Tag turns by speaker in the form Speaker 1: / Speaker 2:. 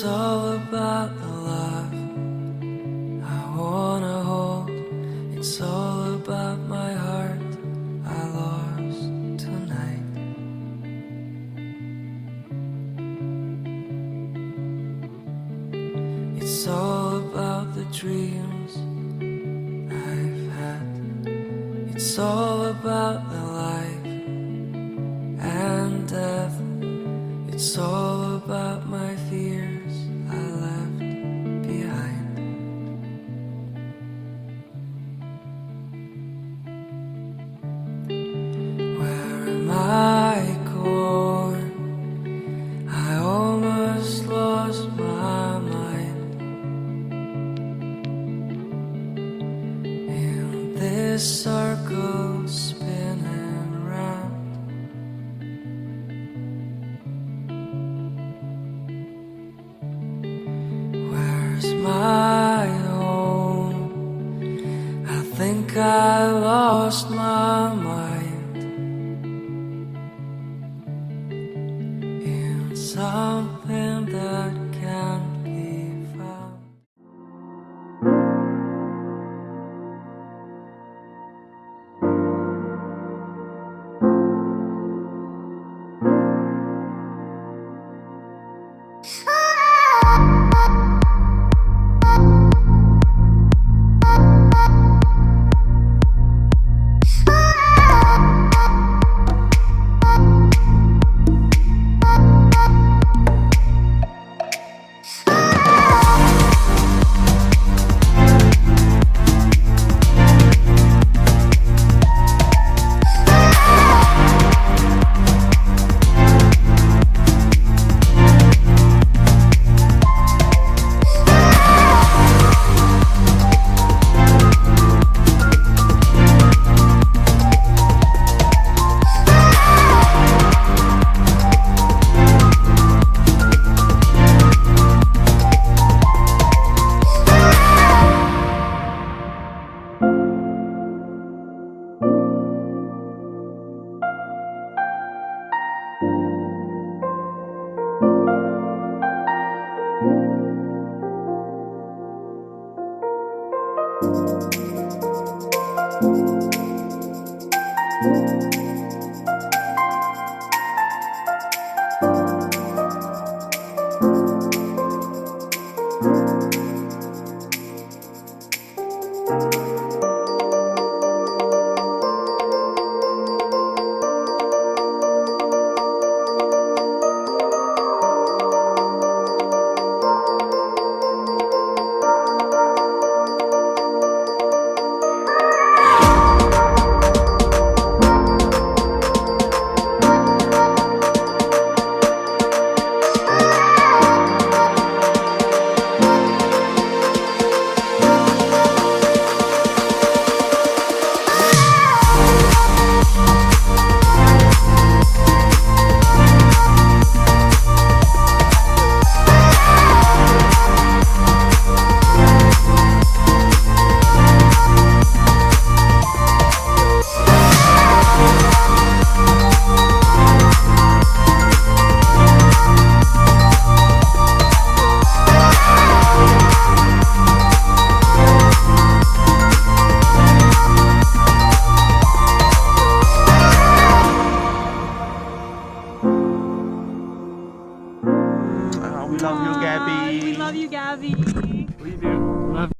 Speaker 1: all about the love I wanna hold. It's all about my heart I lost tonight. It's all about the dreams I've had. It's all about the life and death. It's all about my fears I left behind. Where am I going? I almost lost my mind in this circle spinning round. Where's my home? I think I lost my mind in something that can't be found.
Speaker 2: We love you, Gabby.
Speaker 3: We love you, Gabby.
Speaker 2: What do you do? Love